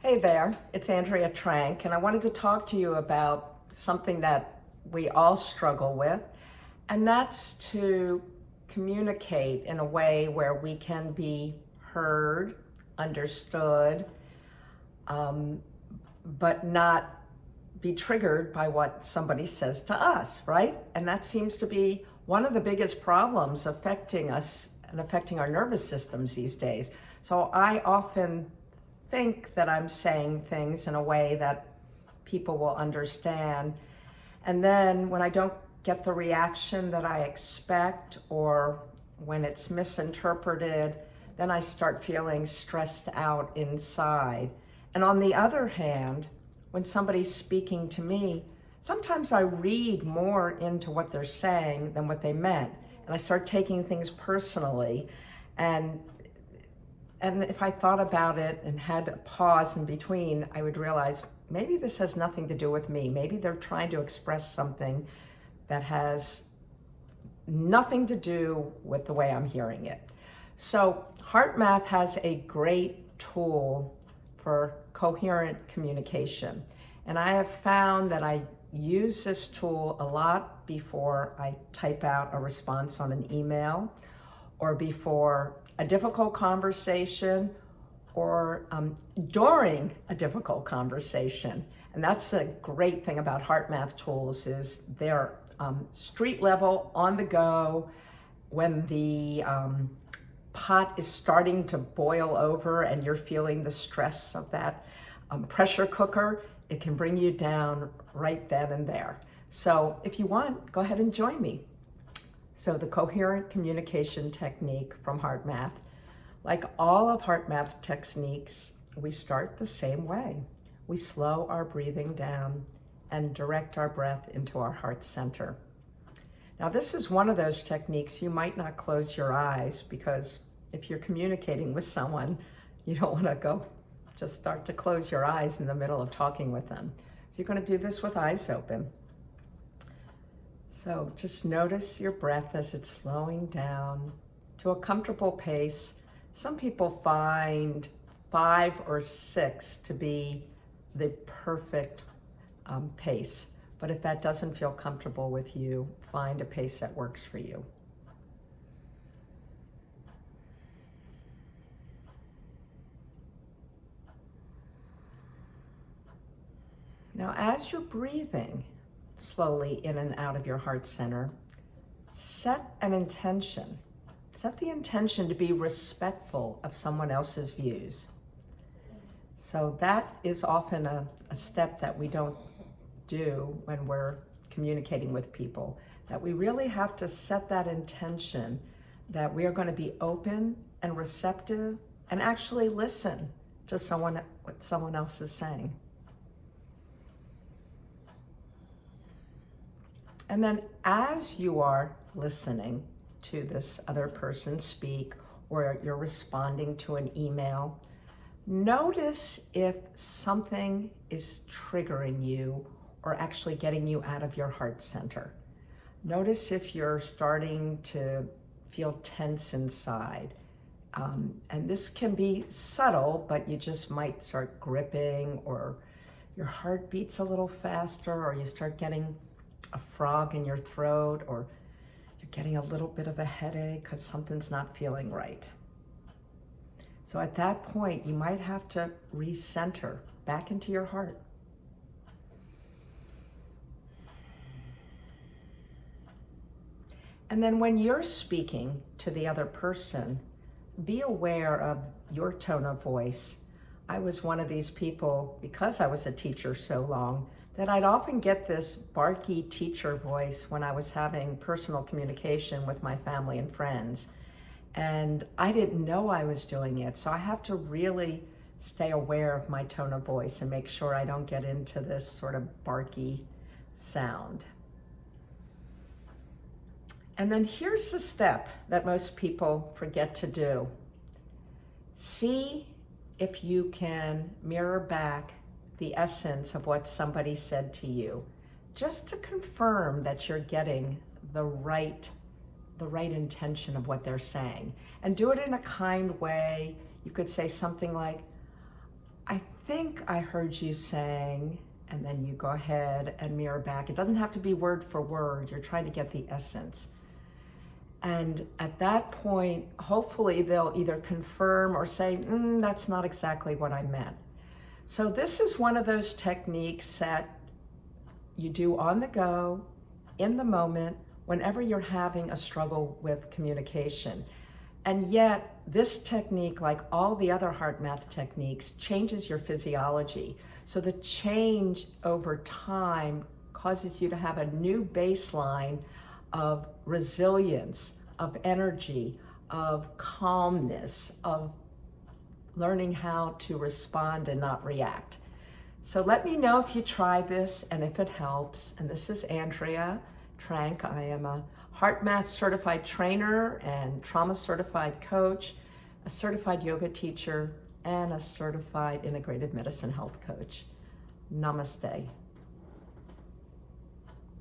Hey there, it's Andrea Trank, and I wanted to talk to you about something that we all struggle with, and that's to communicate in a way where we can be heard, understood, um, but not be triggered by what somebody says to us, right? And that seems to be one of the biggest problems affecting us and affecting our nervous systems these days. So I often think that I'm saying things in a way that people will understand. And then when I don't get the reaction that I expect, or when it's misinterpreted, then I start feeling stressed out inside. And on the other hand, when somebody's speaking to me, sometimes I read more into what they're saying than what they meant. And I start taking things personally. And if I thought about it and had a pause in between, I would realize maybe this has nothing to do with me. Maybe they're trying to express something that has nothing to do with the way I'm hearing it. So HeartMath has a great tool for coherent communication. And I have found that I use this tool a lot before I type out a response on an email, or before a difficult conversation, or during a difficult conversation. And that's a great thing about HeartMath Tools, is they're street level, on the go. When the pot is starting to boil over and you're feeling the stress of that pressure cooker, it can bring you down right then and there. So if you want, go ahead and join me. So the coherent communication technique from HeartMath, like all of HeartMath techniques, we start the same way. We slow our breathing down and direct our breath into our heart center. Now, this is one of those techniques you might not close your eyes, because if you're communicating with someone, you don't want to just start to close your eyes in the middle of talking with them. So you're going to do this with eyes open. So just notice your breath as it's slowing down to a comfortable pace. Some people find 5 or 6 to be the perfect pace. But if that doesn't feel comfortable with you, find a pace that works for you. Now, as you're breathing slowly in and out of your heart center, set an intention. Set the intention to be respectful of someone else's views. So that is often a step that we don't do when we're communicating with people, that we really have to set that intention that we are going to be open and receptive and actually listen to what someone else is saying. And then as you are listening to this other person speak, or you're responding to an email, notice if something is triggering you or actually getting you out of your heart center. Notice if you're starting to feel tense inside. And this can be subtle, but you just might start gripping, or your heart beats a little faster, or you start getting a frog in your throat, or you're getting a little bit of a headache because something's not feeling right. So at that point, you might have to recenter back into your heart. And then when you're speaking to the other person, be aware of your tone of voice. I was one of these people, because I was a teacher so long, that I'd often get this barky teacher voice when I was having personal communication with my family and friends. And I didn't know I was doing it. So I have to really stay aware of my tone of voice and make sure I don't get into this sort of barky sound. And then here's the step that most people forget to do. See if you can mirror back the essence of what somebody said to you, just to confirm that you're getting the right intention of what they're saying. And do it in a kind way. You could say something like, I think I heard you saying, and then you go ahead and mirror back. It doesn't have to be word for word. You're trying to get the essence. And at that point, hopefully they'll either confirm or say, that's not exactly what I meant. So this is one of those techniques that you do on the go, in the moment, whenever you're having a struggle with communication. And yet, this technique, like all the other HeartMath techniques, changes your physiology. So the change over time causes you to have a new baseline of resilience, of energy, of calmness, of learning how to respond and not react. So let me know if you try this and if it helps. And this is Andrea Trank. I am a HeartMath certified trainer and trauma certified coach, a certified yoga teacher, and a certified integrative medicine health coach. Namaste.